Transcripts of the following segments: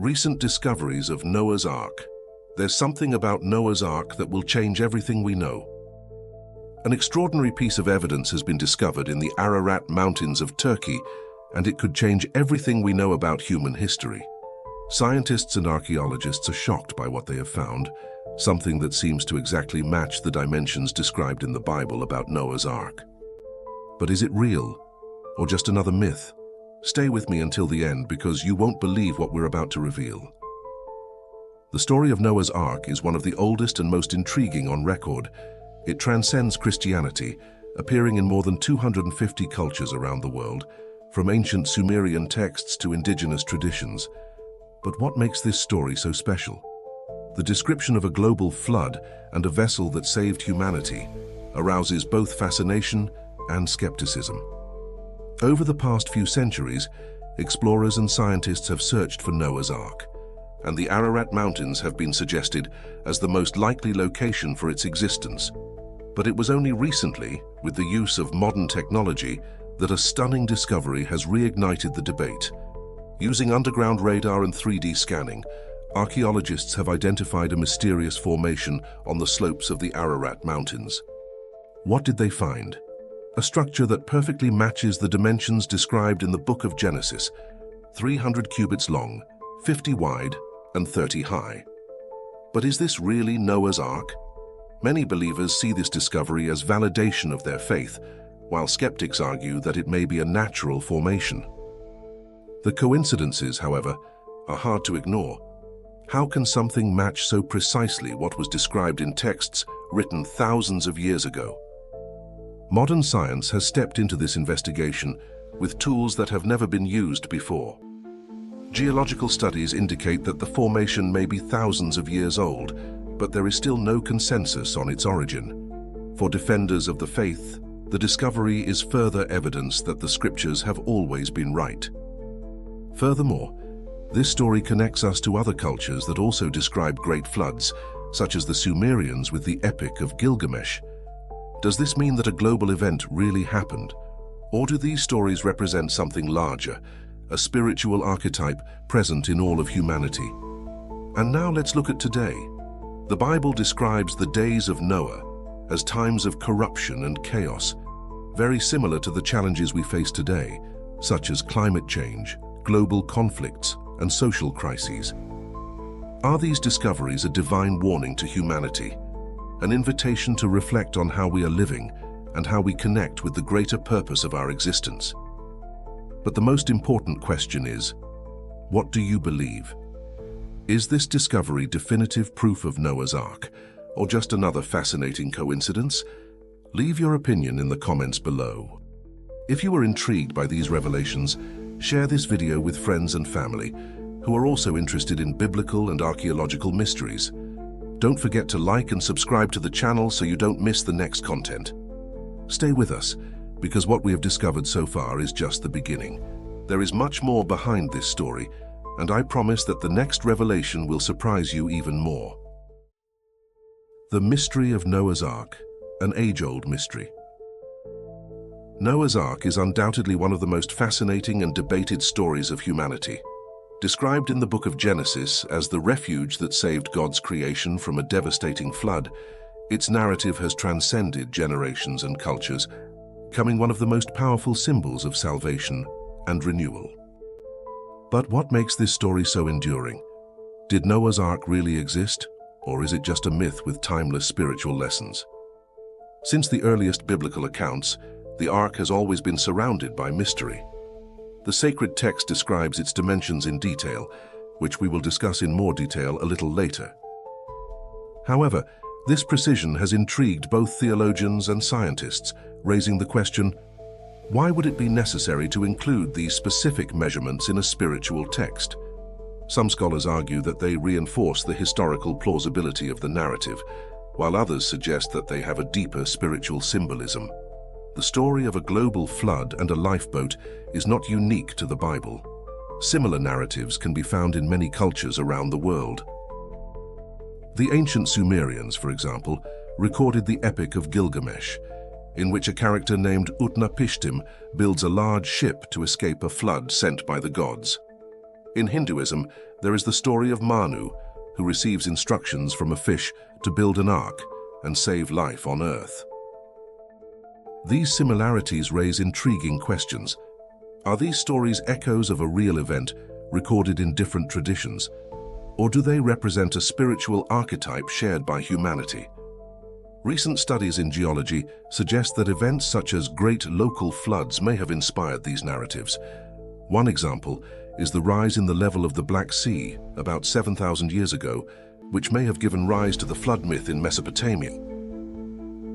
Recent discoveries of Noah's Ark. There's something about Noah's Ark that will change everything we know. An extraordinary piece of evidence has been discovered in the Ararat Mountains of Turkey, and it could change everything we know about human history. Scientists and archaeologists are shocked by what they have found, something that seems to exactly match the dimensions described in the Bible about Noah's Ark. But is it real, or just another myth? Stay with me until the end because you won't believe what we're about to reveal. The story of Noah's Ark is one of the oldest and most intriguing on record. It transcends Christianity, appearing in more than 250 cultures around the world, from ancient Sumerian texts to indigenous traditions. But what makes this story so special? The description of a global flood and a vessel that saved humanity arouses both fascination and skepticism. Over the past few centuries, explorers and scientists have searched for Noah's Ark, and the Ararat Mountains have been suggested as the most likely location for its existence. But it was only recently, with the use of modern technology, that a stunning discovery has reignited the debate. Using underground radar and 3D scanning, archaeologists have identified a mysterious formation on the slopes of the Ararat Mountains. What did they find? A structure that perfectly matches the dimensions described in the Book of Genesis, 300 cubits long, 50 wide, and 30 high. But is this really Noah's Ark? Many believers see this discovery as validation of their faith, while skeptics argue that it may be a natural formation. The coincidences, however, are hard to ignore. How can something match so precisely what was described in texts written thousands of years ago? Modern science has stepped into this investigation with tools that have never been used before. Geological studies indicate that the formation may be thousands of years old, but there is still no consensus on its origin. For defenders of the faith, the discovery is further evidence that the scriptures have always been right. Furthermore, this story connects us to other cultures that also describe great floods, such as the Sumerians with the Epic of Gilgamesh. Does this mean that a global event really happened? Or do these stories represent something larger, a spiritual archetype present in all of humanity? And now let's look at today. The Bible describes the days of Noah as times of corruption and chaos, very similar to the challenges we face today, such as climate change, global conflicts, and social crises. Are these discoveries a divine warning to humanity? An invitation to reflect on how we are living and how we connect with the greater purpose of our existence? But the most important question is, what do you believe? Is this discovery definitive proof of Noah's Ark, or just another fascinating coincidence? Leave your opinion in the comments below. If you are intrigued by these revelations, share this video with friends and family who are also interested in biblical and archaeological mysteries. Don't forget to like and subscribe to the channel so you don't miss the next content. Stay with us, because what we have discovered so far is just the beginning. There is much more behind this story, and I promise that the next revelation will surprise you even more. The mystery of Noah's Ark, an age-old mystery. Noah's Ark is undoubtedly one of the most fascinating and debated stories of humanity. Described in the Book of Genesis as the refuge that saved God's creation from a devastating flood, its narrative has transcended generations and cultures, becoming one of the most powerful symbols of salvation and renewal. But what makes this story so enduring? Did Noah's Ark really exist, or is it just a myth with timeless spiritual lessons? Since the earliest biblical accounts, the Ark has always been surrounded by mystery. The sacred text describes its dimensions in detail, which we will discuss in more detail a little later. However, this precision has intrigued both theologians and scientists, raising the question, why would it be necessary to include these specific measurements in a spiritual text? Some scholars argue that they reinforce the historical plausibility of the narrative, while others suggest that they have a deeper spiritual symbolism. The story of a global flood and a lifeboat is not unique to the Bible. Similar narratives can be found in many cultures around the world. The ancient Sumerians, for example, recorded the Epic of Gilgamesh, in which a character named Utnapishtim builds a large ship to escape a flood sent by the gods. In Hinduism, there is the story of Manu, who receives instructions from a fish to build an ark and save life on Earth. These similarities raise intriguing questions. Are these stories echoes of a real event recorded in different traditions, or do they represent a spiritual archetype shared by humanity? Recent studies in geology suggest that events such as great local floods may have inspired these narratives. One example is the rise in the level of the Black Sea about 7,000 years ago, which may have given rise to the flood myth in Mesopotamia.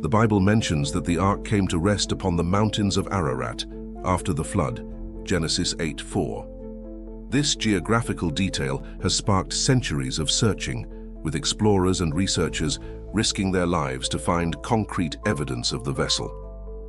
The Bible mentions that the ark came to rest upon the mountains of Ararat after the flood, Genesis 8:4. This geographical detail has sparked centuries of searching, with explorers and researchers risking their lives to find concrete evidence of the vessel.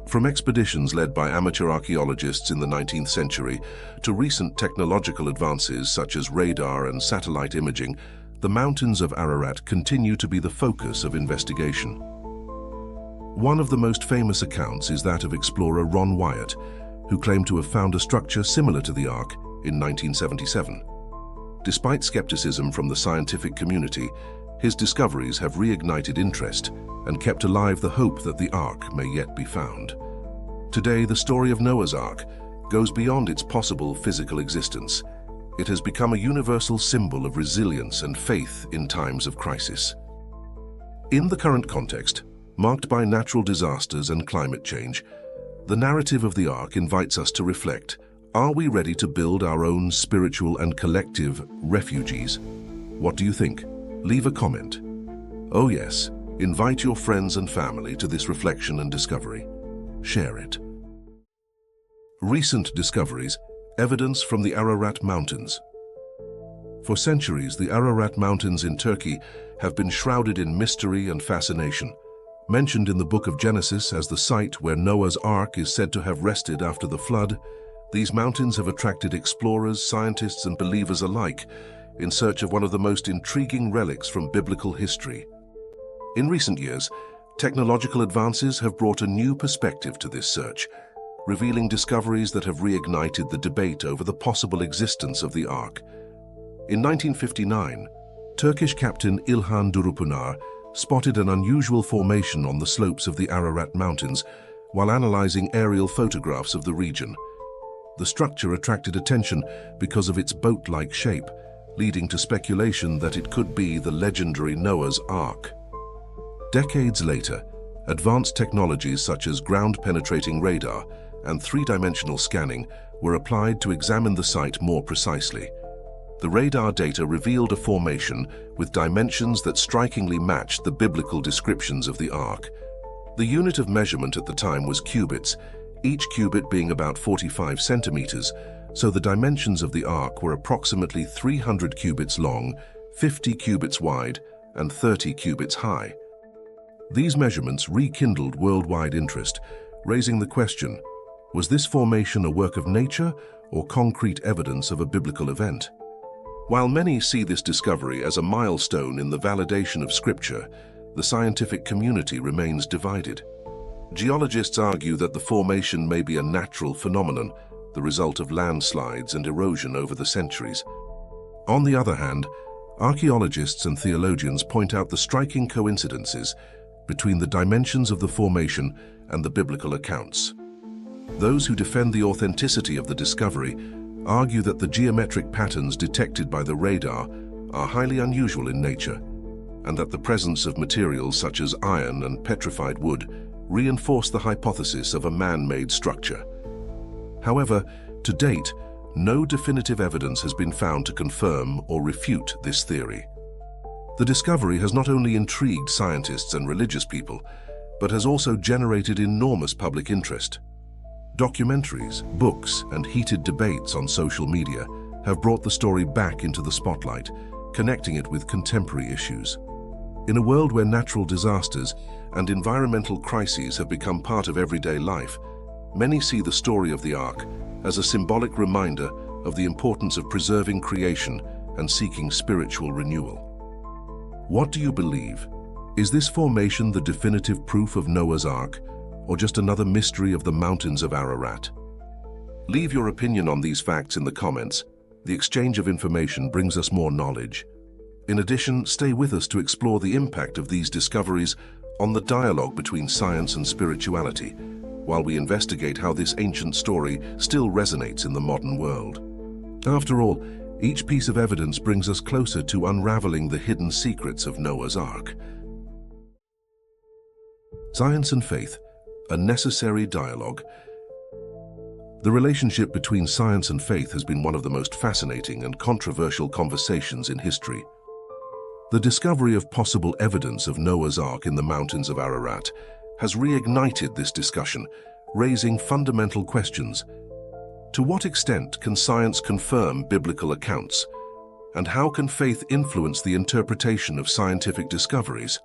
From expeditions led by amateur archaeologists in the 19th century to recent technological advances such as radar and satellite imaging, the mountains of Ararat continue to be the focus of investigation. One of the most famous accounts is that of explorer Ron Wyatt, who claimed to have found a structure similar to the Ark in 1977. Despite skepticism from the scientific community, his discoveries have reignited interest and kept alive the hope that the Ark may yet be found. Today, the story of Noah's Ark goes beyond its possible physical existence. It has become a universal symbol of resilience and faith in times of crisis. In the current context, marked by natural disasters and climate change, the narrative of the Ark invites us to reflect. Are we ready to build our own spiritual and collective refugees? What do you think? Leave a comment. Oh yes, invite your friends and family to this reflection and discovery. Share it. Recent discoveries, evidence from the Ararat Mountains. For centuries, the Ararat Mountains in Turkey have been shrouded in mystery and fascination. Mentioned in the book of Genesis as the site where Noah's Ark is said to have rested after the flood, these mountains have attracted explorers, scientists, and believers alike in search of one of the most intriguing relics from biblical history. In recent years, technological advances have brought a new perspective to this search, revealing discoveries that have reignited the debate over the possible existence of the Ark. In 1959, Turkish captain İlhan Durupınar spotted an unusual formation on the slopes of the Ararat Mountains while analyzing aerial photographs of the region. The structure attracted attention because of its boat-like shape, leading to speculation that it could be the legendary Noah's Ark. Decades later, advanced technologies such as ground-penetrating radar and three-dimensional scanning were applied to examine the site more precisely. The radar data revealed a formation with dimensions that strikingly matched the biblical descriptions of the Ark. The unit of measurement at the time was cubits, each cubit being about 45 centimeters, so the dimensions of the Ark were approximately 300 cubits long, 50 cubits wide, and 30 cubits high. These measurements rekindled worldwide interest, raising the question, was this formation a work of nature or concrete evidence of a biblical event? While many see this discovery as a milestone in the validation of Scripture, the scientific community remains divided. Geologists argue that the formation may be a natural phenomenon, the result of landslides and erosion over the centuries. On the other hand, archaeologists and theologians point out the striking coincidences between the dimensions of the formation and the biblical accounts. Those who defend the authenticity of the discovery argue that the geometric patterns detected by the radar are highly unusual in nature, and that the presence of materials such as iron and petrified wood reinforce the hypothesis of a man-made structure. However, to date, no definitive evidence has been found to confirm or refute this theory. The discovery has not only intrigued scientists and religious people, but has also generated enormous public interest. Documentaries, books, and heated debates on social media have brought the story back into the spotlight, connecting it with contemporary issues. In a world where natural disasters and environmental crises have become part of everyday life, many see the story of the Ark as a symbolic reminder of the importance of preserving creation and seeking spiritual renewal. What do you believe? Is this formation the definitive proof of Noah's Ark, or just another mystery of the mountains of Ararat? Leave your opinion on these facts in the comments. The exchange of information brings us more knowledge. In addition, stay with us to explore the impact of these discoveries on the dialogue between science and spirituality, while we investigate how this ancient story still resonates in the modern world. After all, each piece of evidence brings us closer to unraveling the hidden secrets of Noah's Ark. Science and faith, a necessary dialogue. The relationship between science and faith has been one of the most fascinating and controversial conversations in history. The discovery of possible evidence of Noah's Ark in the mountains of Ararat has reignited this discussion, raising fundamental questions. To what extent can science confirm biblical accounts? And how can faith influence the interpretation of scientific discoveries?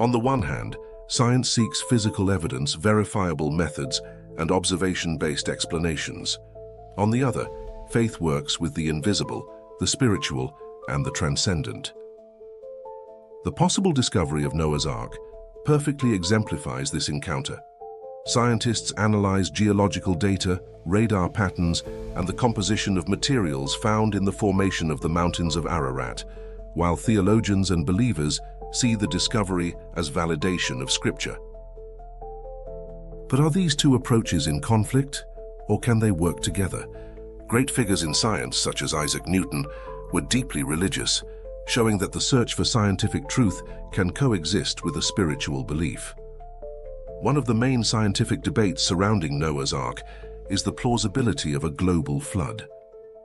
On the one hand, science seeks physical evidence, verifiable methods, and observation-based explanations. On the other, faith works with the invisible, the spiritual, and the transcendent. The possible discovery of Noah's Ark perfectly exemplifies this encounter. Scientists analyze geological data, radar patterns, and the composition of materials found in the formation of the mountains of Ararat, while theologians and believers see the discovery as validation of Scripture. But are these two approaches in conflict, or can they work together? Great figures in science, such as Isaac Newton, were deeply religious, showing that the search for scientific truth can coexist with a spiritual belief. One of the main scientific debates surrounding Noah's Ark is the plausibility of a global flood.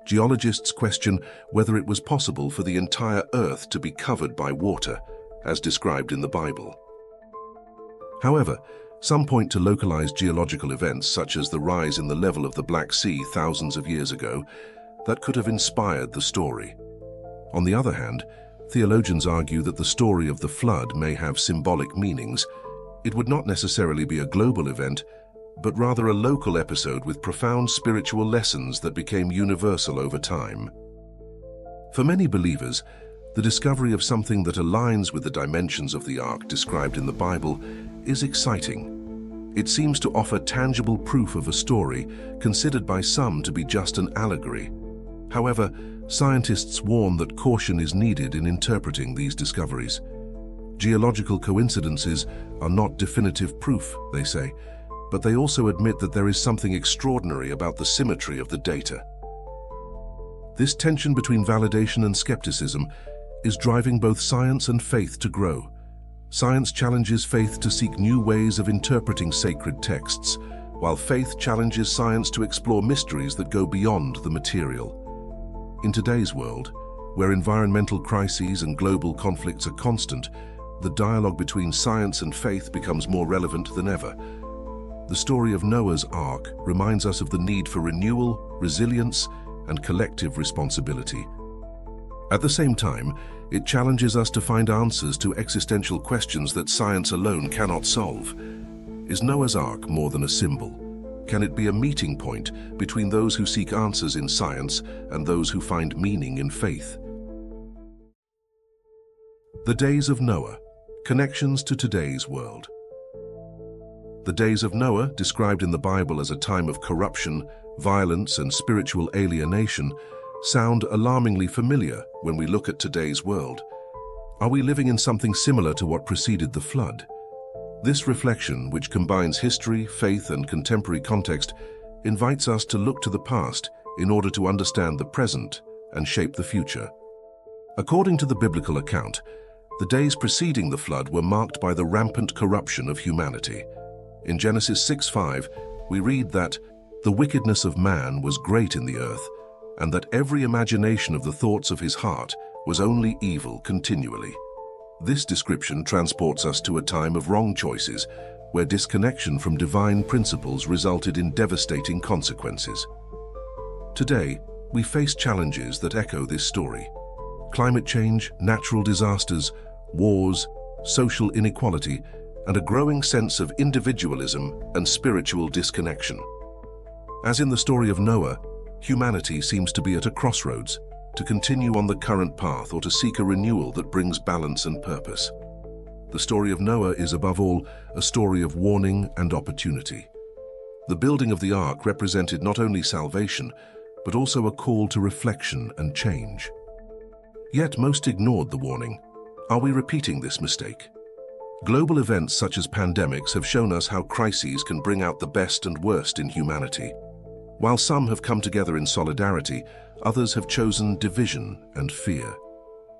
Geologists question whether it was possible for the entire Earth to be covered by water, as described in the Bible. However, some point to localized geological events such as the rise in the level of the Black Sea thousands of years ago that could have inspired the story. On the other hand, theologians argue that the story of the flood may have symbolic meanings. It would not necessarily be a global event, but rather a local episode with profound spiritual lessons that became universal over time. For many believers, the discovery of something that aligns with the dimensions of the Ark described in the Bible is exciting. It seems to offer tangible proof of a story considered by some to be just an allegory. However, scientists warn that caution is needed in interpreting these discoveries. Geological coincidences are not definitive proof, they say, but they also admit that there is something extraordinary about the symmetry of the data. This tension between validation and skepticism is driving both science and faith to grow. Science challenges faith to seek new ways of interpreting sacred texts, while faith challenges science to explore mysteries that go beyond the material. In today's world, where environmental crises and global conflicts are constant, the dialogue between science and faith becomes more relevant than ever. The story of Noah's Ark reminds us of the need for renewal, resilience, and collective responsibility. At the same time, it challenges us to find answers to existential questions that science alone cannot solve. Is Noah's Ark more than a symbol? Can it be a meeting point between those who seek answers in science and those who find meaning in faith? The days of Noah, connections to today's world. The days of Noah, described in the Bible as a time of corruption, violence, and spiritual alienation, sound alarmingly familiar when we look at today's world. Are we living in something similar to what preceded the flood? This reflection, which combines history, faith, and contemporary context, invites us to look to the past in order to understand the present and shape the future. According to the biblical account, the days preceding the flood were marked by the rampant corruption of humanity. In Genesis 6:5, we read that the wickedness of man was great in the earth, and that every imagination of the thoughts of his heart was only evil continually. This description transports us to a time of wrong choices, where disconnection from divine principles resulted in devastating consequences. Today, we face challenges that echo this story. Climate change, natural disasters, wars, social inequality, and a growing sense of individualism and spiritual disconnection. As in the story of Noah, humanity seems to be at a crossroads, to continue on the current path or to seek a renewal that brings balance and purpose. The story of Noah is above all a story of warning and opportunity. The building of the ark represented not only salvation, but also a call to reflection and change. Yet most ignored the warning. Are we repeating this mistake? Global events such as pandemics have shown us how crises can bring out the best and worst in humanity. While some have come together in solidarity, others have chosen division and fear.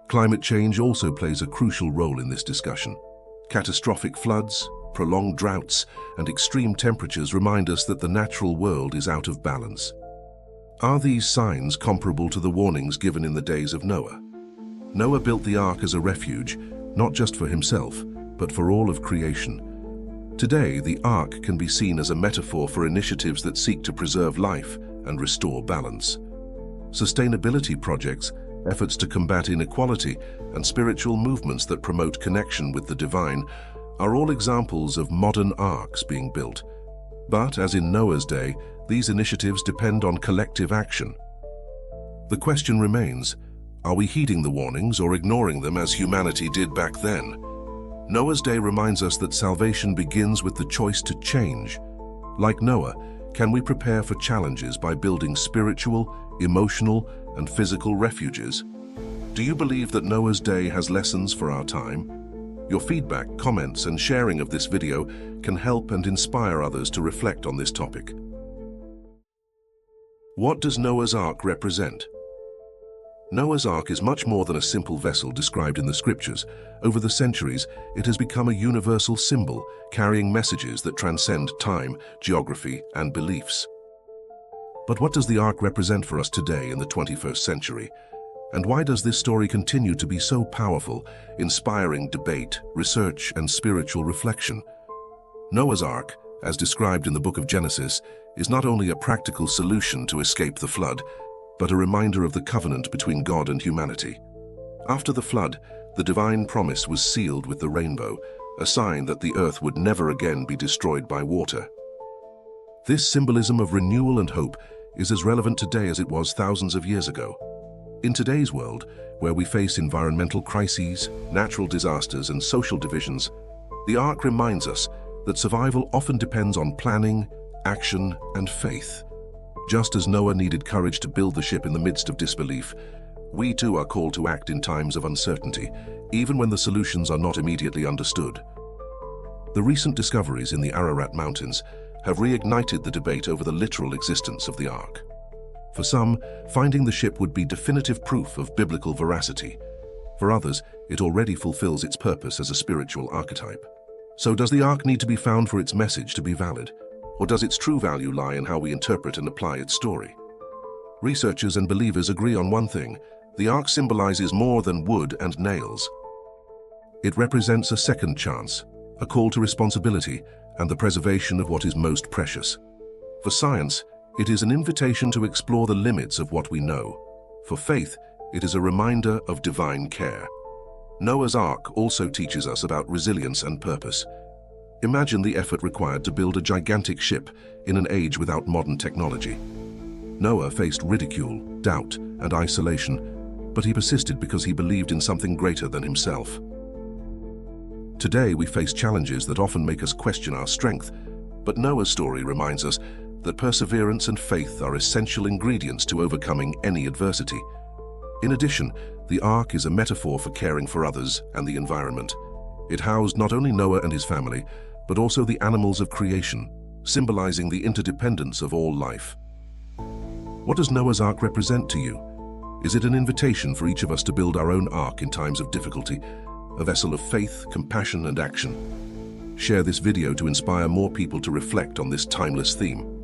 Climate change also plays a crucial role in this discussion. Catastrophic floods, prolonged droughts, and extreme temperatures remind us that the natural world is out of balance. Are these signs comparable to the warnings given in the days of Noah? Noah built the ark as a refuge, not just for himself, but for all of creation. Today, the ark can be seen as a metaphor for initiatives that seek to preserve life and restore balance. Sustainability projects, efforts to combat inequality, and spiritual movements that promote connection with the divine are all examples of modern arks being built. But, as in Noah's day, these initiatives depend on collective action. The question remains, are we heeding the warnings or ignoring them as humanity did back then? Noah's day reminds us that salvation begins with the choice to change. Like Noah, can we prepare for challenges by building spiritual, emotional, and physical refuges? Do you believe that Noah's day has lessons for our time? Your feedback, comments, and sharing of this video can help and inspire others to reflect on this topic. What does Noah's Ark represent? Noah's Ark is much more than a simple vessel described in the scriptures. Over the centuries, it has become a universal symbol, carrying messages that transcend time, geography, and beliefs. But what does the Ark represent for us today in the 21st century? And why does this story continue to be so powerful, inspiring debate, research, and spiritual reflection? Noah's Ark, as described in the book of Genesis, is not only a practical solution to escape the flood, but a reminder of the covenant between God and humanity. After the flood, the divine promise was sealed with the rainbow, a sign that the earth would never again be destroyed by water. This symbolism of renewal and hope is as relevant today as it was thousands of years ago. In today's world, where we face environmental crises, natural disasters, and social divisions, the Ark reminds us that survival often depends on planning, action, and faith. Just as Noah needed courage to build the ship in the midst of disbelief, we too are called to act in times of uncertainty, even when the solutions are not immediately understood. The recent discoveries in the Ararat Mountains have reignited the debate over the literal existence of the Ark. For some, finding the ship would be definitive proof of biblical veracity. For others, it already fulfills its purpose as a spiritual archetype. So does the Ark need to be found for its message to be valid? Or does its true value lie in how we interpret and apply its story? Researchers and believers agree on one thing: the Ark symbolizes more than wood and nails. It represents a second chance, a call to responsibility, and the preservation of what is most precious. For science, it is an invitation to explore the limits of what we know. For faith, it is a reminder of divine care. Noah's Ark also teaches us about resilience and purpose. Imagine the effort required to build a gigantic ship in an age without modern technology. Noah faced ridicule, doubt, and isolation, but he persisted because he believed in something greater than himself. Today, we face challenges that often make us question our strength, but Noah's story reminds us that perseverance and faith are essential ingredients to overcoming any adversity. In addition, the Ark is a metaphor for caring for others and the environment. It housed not only Noah and his family, but also the animals of creation, symbolizing the interdependence of all life. What does Noah's Ark represent to you? Is it an invitation for each of us to build our own ark in times of difficulty, a vessel of faith, compassion, and action? Share this video to inspire more people to reflect on this timeless theme.